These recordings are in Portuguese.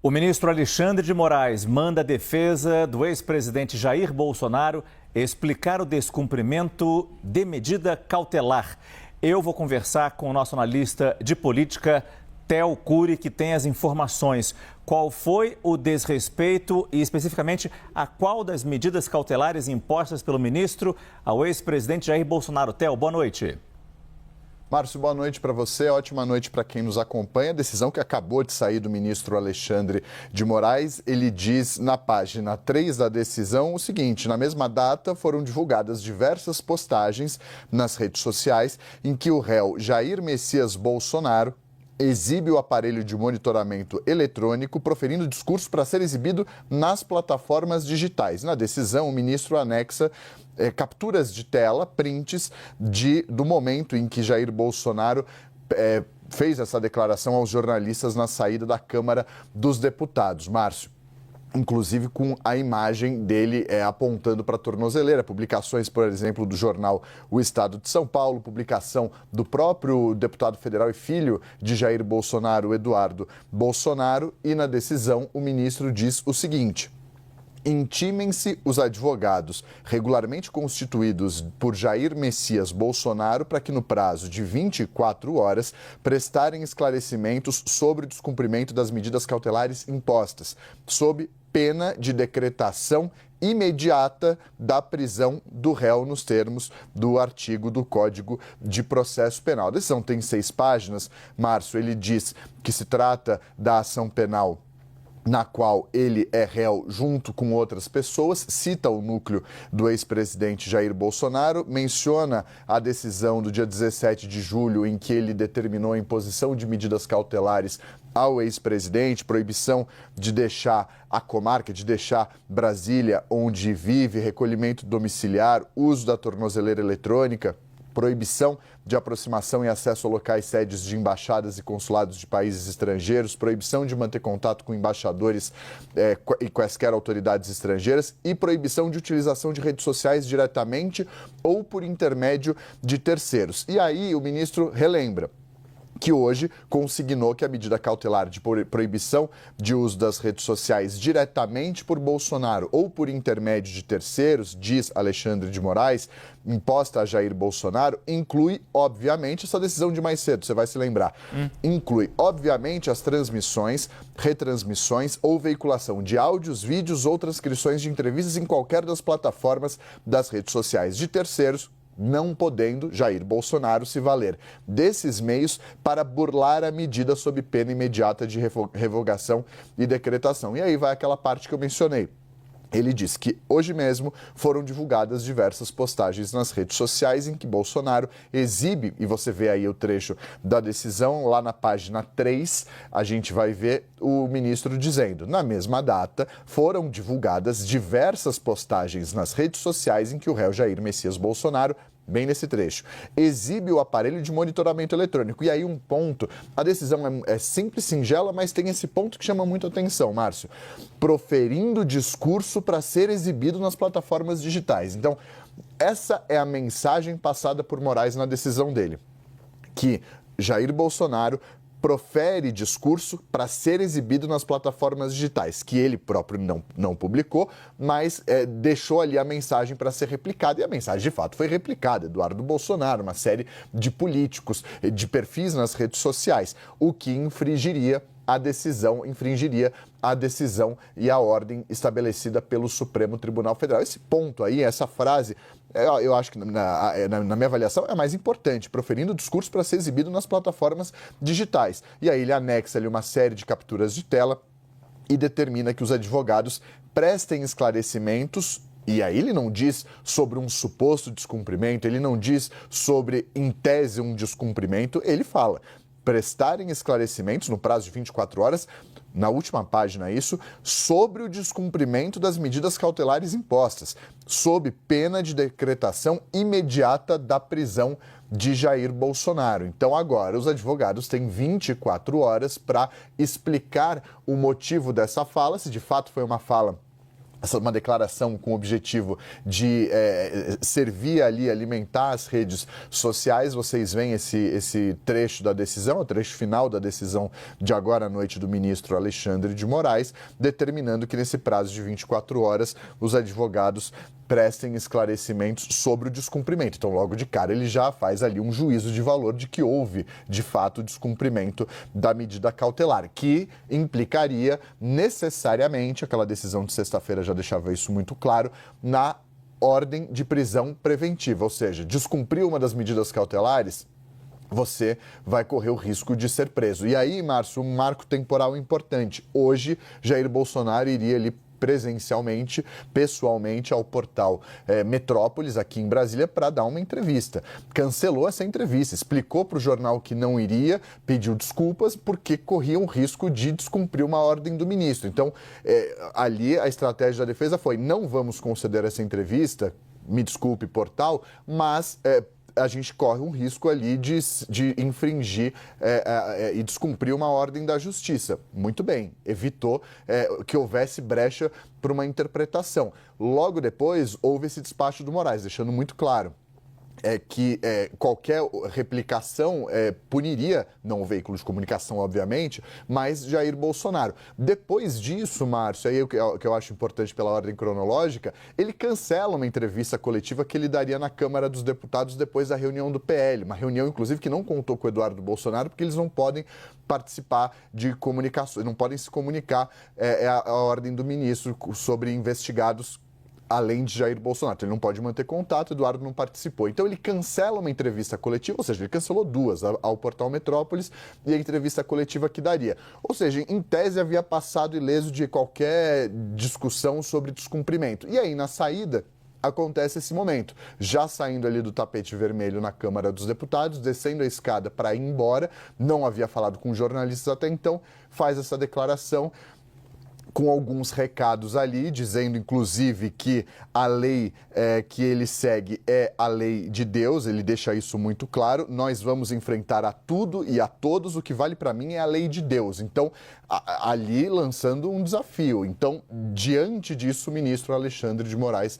O ministro Alexandre de Moraes manda a defesa do ex-presidente Jair Bolsonaro explicar o descumprimento de medida cautelar. Eu vou conversar com o nosso analista de política, Theo Cury, que tem as informações. Qual foi o desrespeito e, especificamente, a qual das medidas cautelares impostas pelo ministro ao ex-presidente Jair Bolsonaro? Theo, boa noite. Márcio, boa noite para você, ótima noite para quem nos acompanha. A decisão que acabou de sair do ministro Alexandre de Moraes, ele diz na página 3 da decisão o seguinte: na mesma data foram divulgadas diversas postagens nas redes sociais em que o réu Jair Messias Bolsonaro exibe o aparelho de monitoramento eletrônico, proferindo discurso para ser exibido nas plataformas digitais. Na decisão, o ministro anexa capturas de tela, prints do momento em que Jair Bolsonaro fez essa declaração aos jornalistas na saída da Câmara dos Deputados. Márcio, inclusive com a imagem dele apontando para a tornozeleira. Publicações, por exemplo, do jornal O Estado de São Paulo, publicação do próprio deputado federal e filho de Jair Bolsonaro, Eduardo Bolsonaro, e na decisão o ministro diz o seguinte: intimem-se os advogados regularmente constituídos por Jair Messias Bolsonaro para que, no prazo de 24 horas, prestarem esclarecimentos sobre o descumprimento das medidas cautelares impostas, sob pena de decretação imediata da prisão do réu nos termos do artigo do Código de Processo Penal. A decisão tem 6 páginas. Márcio, ele diz que se trata da ação penal na qual ele é réu junto com outras pessoas, cita o núcleo do ex-presidente Jair Bolsonaro, menciona a decisão do dia 17 de julho em que ele determinou a imposição de medidas cautelares ao ex-presidente, proibição de deixar a comarca, de deixar Brasília onde vive, recolhimento domiciliar, uso da tornozeleira eletrônica, proibição de aproximação e acesso a locais sedes de embaixadas e consulados de países estrangeiros, proibição de manter contato com embaixadores e quaisquer autoridades estrangeiras e proibição de utilização de redes sociais diretamente ou por intermédio de terceiros. E aí o ministro relembra que hoje consignou que a medida cautelar de proibição de uso das redes sociais diretamente por Bolsonaro ou por intermédio de terceiros, diz Alexandre de Moraes, imposta a Jair Bolsonaro, inclui, obviamente, essa decisão de mais cedo, você vai se lembrar. Inclui, obviamente, as transmissões, retransmissões ou veiculação de áudios, vídeos ou transcrições de entrevistas em qualquer das plataformas das redes sociais de terceiros, não podendo Jair Bolsonaro se valer desses meios para burlar a medida sob pena imediata de revogação e decretação. E aí vai aquela parte que eu mencionei. Ele diz que hoje mesmo foram divulgadas diversas postagens nas redes sociais em que Bolsonaro exibe, e você vê aí o trecho da decisão, lá na página 3, a gente vai ver o ministro dizendo: na mesma data foram divulgadas diversas postagens nas redes sociais em que o réu Jair Messias Bolsonaro, bem nesse trecho, exibe o aparelho de monitoramento eletrônico. E aí um ponto, a decisão é simples, singela, mas tem esse ponto que chama muito atenção, Márcio. Proferindo discurso para ser exibido nas plataformas digitais. Então, essa é a mensagem passada por Moraes na decisão dele, que Jair Bolsonaro profere discurso para ser exibido nas plataformas digitais, que ele próprio não publicou, mas deixou ali a mensagem para ser replicada, e a mensagem de fato foi replicada. Eduardo Bolsonaro, uma série de políticos, de perfis nas redes sociais, o que infringiria a decisão e a ordem estabelecida pelo Supremo Tribunal Federal. Esse ponto aí, essa frase, eu acho que na minha avaliação é mais importante, proferindo discurso para ser exibido nas plataformas digitais. E aí ele anexa ali uma série de capturas de tela e determina que os advogados prestem esclarecimentos. E aí ele não diz sobre um suposto descumprimento, ele não diz sobre, em tese, um descumprimento, ele fala: prestarem esclarecimentos no prazo de 24 horas, na última página isso, sobre o descumprimento das medidas cautelares impostas, sob pena de decretação imediata da prisão de Jair Bolsonaro. Então agora os advogados têm 24 horas para explicar o motivo dessa fala, se de fato foi uma fala uma declaração com o objetivo de servir ali, alimentar as redes sociais. Vocês veem esse trecho da decisão, o trecho final da decisão de agora à noite do ministro Alexandre de Moraes, determinando que nesse prazo de 24 horas os advogados prestem esclarecimentos sobre o descumprimento. Então, logo de cara, ele já faz ali um juízo de valor de que houve, de fato, descumprimento da medida cautelar, que implicaria necessariamente, aquela decisão de sexta-feira já deixava isso muito claro, na ordem de prisão preventiva, ou seja, descumpriu uma das medidas cautelares, você vai correr o risco de ser preso. E aí, Márcio, um marco temporal importante. Hoje, Jair Bolsonaro iria ali presencialmente, pessoalmente, ao portal Metrópolis, aqui em Brasília, para dar uma entrevista. Cancelou essa entrevista, explicou para o jornal que não iria, pediu desculpas, porque corria um risco de descumprir uma ordem do ministro. Então, ali a estratégia da defesa foi: não vamos conceder essa entrevista, me desculpe, portal, mas a gente corre um risco ali de infringir e descumprir uma ordem da justiça. Muito bem, evitou que houvesse brecha para uma interpretação. Logo depois, houve esse despacho do Moraes, deixando muito claro que qualquer replicação puniria, não o veículo de comunicação, obviamente, mas Jair Bolsonaro. Depois disso, Márcio, aí o que eu acho importante pela ordem cronológica, ele cancela uma entrevista coletiva que ele daria na Câmara dos Deputados depois da reunião do PL, uma reunião, inclusive, que não contou com o Eduardo Bolsonaro, porque eles não podem participar de comunicações, não podem se comunicar a ordem do ministro sobre investigados além de Jair Bolsonaro. Então, ele não pode manter contato, Eduardo não participou. Então, ele cancela uma entrevista coletiva, ou seja, ele cancelou duas, ao portal Metrópolis e a entrevista coletiva que daria. Ou seja, em tese, havia passado ileso de qualquer discussão sobre descumprimento. E aí, na saída, acontece esse momento, já saindo ali do tapete vermelho na Câmara dos Deputados, descendo a escada para ir embora, não havia falado com jornalistas até então, faz essa declaração com alguns recados ali, dizendo inclusive que a lei que ele segue é a lei de Deus, ele deixa isso muito claro, nós vamos enfrentar a tudo e a todos, o que vale para mim é a lei de Deus. Então, ali lançando um desafio. Então, diante disso, o ministro Alexandre de Moraes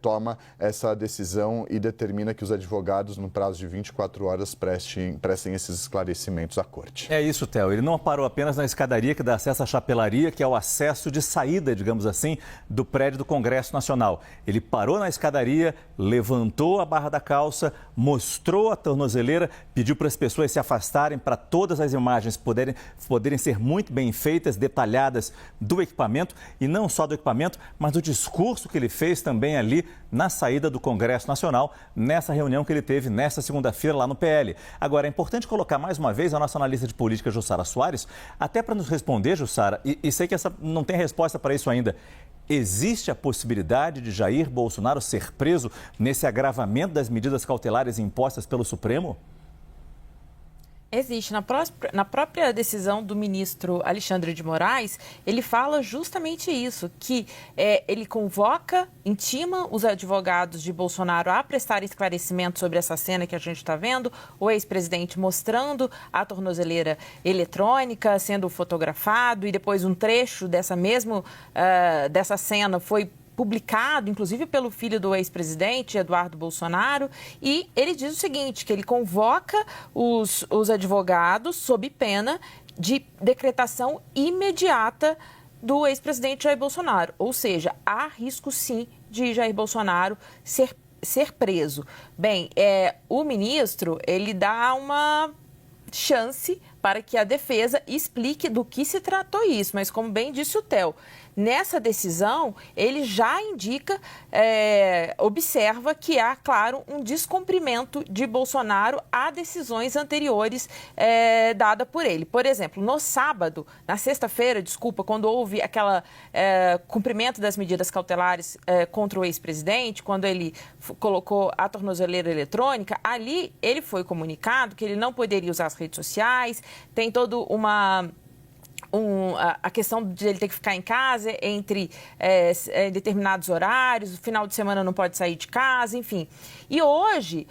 toma essa decisão e determina que os advogados, no prazo de 24 horas, prestem esses esclarecimentos à corte. É isso, Theo. Ele não parou apenas na escadaria que dá acesso à chapelaria, que é o acesso de saída, digamos assim, do prédio do Congresso Nacional. Ele parou na escadaria, levantou a barra da calça, mostrou a tornozeleira, pediu para as pessoas se afastarem para todas as imagens poderem ser muito bem feitas, detalhadas do equipamento, e não só do equipamento, mas do discurso que ele fez também ali na saída do Congresso Nacional, nessa reunião que ele teve nesta segunda-feira lá no PL. Agora, é importante colocar mais uma vez a nossa analista de política, Jussara Soares, até para nos responder, Jussara, e sei que essa não tem resposta para isso ainda. Existe a possibilidade de Jair Bolsonaro ser preso nesse agravamento das medidas cautelares impostas pelo Supremo? Existe. Na própria decisão do ministro Alexandre de Moraes, ele fala justamente isso, que ele convoca, intima os advogados de Bolsonaro a prestar esclarecimento sobre essa cena que a gente está vendo, o ex-presidente mostrando a tornozeleira eletrônica sendo fotografado, e depois um trecho dessa cena foi publicado, inclusive pelo filho do ex-presidente, Eduardo Bolsonaro, e ele diz o seguinte, que ele convoca os advogados sob pena de decretação imediata do ex-presidente Jair Bolsonaro. Ou seja, há risco sim de Jair Bolsonaro ser preso. Bem, o ministro, ele dá uma chance para que a defesa explique do que se tratou isso, mas como bem disse o Theo, nessa decisão, ele já indica, observa que há, claro, um descumprimento de Bolsonaro a decisões anteriores dadas por ele. Por exemplo, no sábado, na sexta-feira, quando houve aquele cumprimento das medidas cautelares contra o ex-presidente, quando ele colocou a tornozeleira eletrônica, ali ele foi comunicado que ele não poderia usar as redes sociais, tem toda a questão de ele ter que ficar em casa entre determinados horários, no final de semana não pode sair de casa, enfim. E hoje,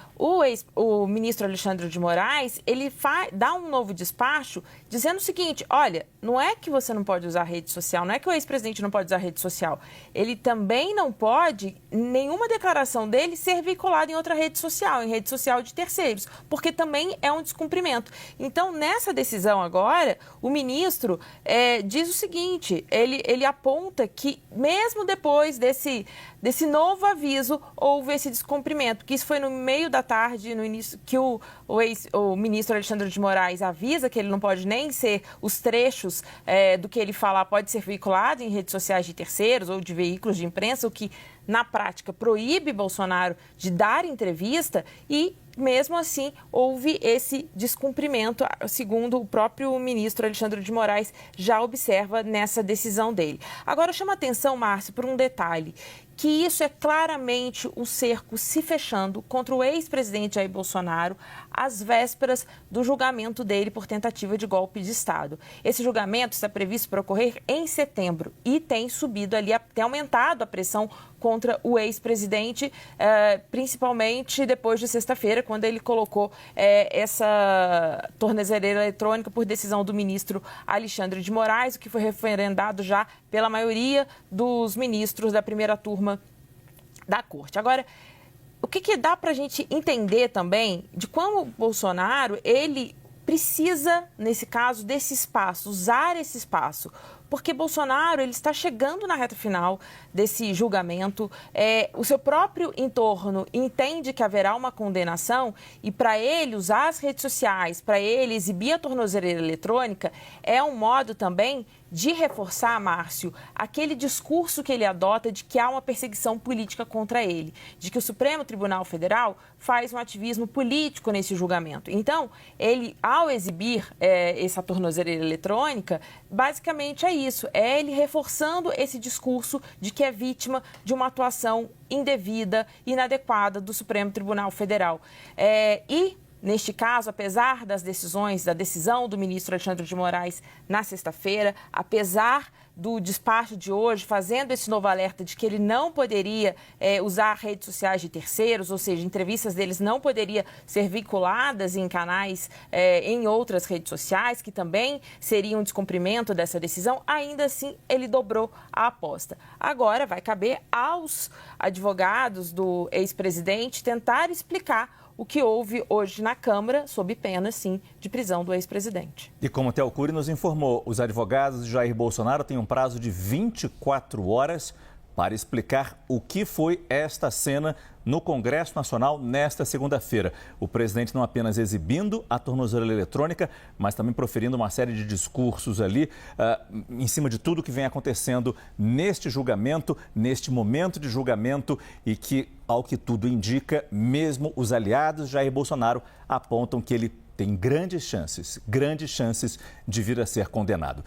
o ministro Alexandre de Moraes, ele dá um novo despacho dizendo o seguinte: olha, não é que você não pode usar rede social, não é que o ex-presidente não pode usar rede social, ele também não pode, nenhuma declaração dele ser veiculada em outra rede social, em rede social de terceiros, porque também é um descumprimento. Então, nessa decisão agora, o ministro diz o seguinte, ele aponta que mesmo depois desse novo aviso, houve esse descumprimento, que isso foi no meio da tarde, no início, que o ministro Alexandre de Moraes avisa que ele não pode nem ser os trechos do que ele falar pode ser veiculado em redes sociais de terceiros ou de veículos de imprensa, o que na prática proíbe Bolsonaro de dar entrevista, e mesmo assim houve esse descumprimento, segundo o próprio ministro Alexandre de Moraes já observa nessa decisão dele. Agora chama atenção, Márcio, por um detalhe, que isso é claramente um cerco se fechando contra o ex-presidente Jair Bolsonaro às vésperas do julgamento dele por tentativa de golpe de Estado. Esse julgamento está previsto para ocorrer em setembro e tem subido ali, tem aumentado a pressão contra o ex-presidente, principalmente depois de sexta-feira, quando ele colocou essa tornozeleira eletrônica por decisão do ministro Alexandre de Moraes, o que foi referendado já pela maioria dos ministros da primeira turma da Corte. Agora, o que dá para a gente entender também de como o Bolsonaro, ele precisa, nesse caso, desse espaço, usar esse espaço, porque Bolsonaro ele está chegando na reta final desse julgamento, o seu próprio entorno entende que haverá uma condenação e para ele usar as redes sociais, para ele exibir a tornozeleira eletrônica, é um modo também de reforçar, Márcio, aquele discurso que ele adota de que há uma perseguição política contra ele, de que o Supremo Tribunal Federal faz um ativismo político nesse julgamento. Então, ele, ao exibir essa tornozeleira eletrônica, basicamente é isso, é ele reforçando esse discurso de que é vítima de uma atuação indevida, inadequada do Supremo Tribunal Federal. Neste caso, apesar da decisão do ministro Alexandre de Moraes na sexta-feira, apesar do despacho de hoje fazendo esse novo alerta de que ele não poderia usar redes sociais de terceiros, ou seja, entrevistas deles não poderiam ser vinculadas em canais em outras redes sociais, que também seria um descumprimento dessa decisão, ainda assim ele dobrou a aposta. Agora vai caber aos advogados do ex-presidente tentar explicar o que houve hoje na Câmara, sob pena, sim, de prisão do ex-presidente. E como o Theo Cury nos informou, os advogados de Jair Bolsonaro têm um prazo de 24 horas para explicar o que foi esta cena no Congresso Nacional nesta segunda-feira. O presidente não apenas exibindo a tornozeleira eletrônica, mas também proferindo uma série de discursos ali em cima de tudo que vem acontecendo neste julgamento, neste momento de julgamento e que, ao que tudo indica, mesmo os aliados de Jair Bolsonaro apontam que ele tem grandes chances de vir a ser condenado.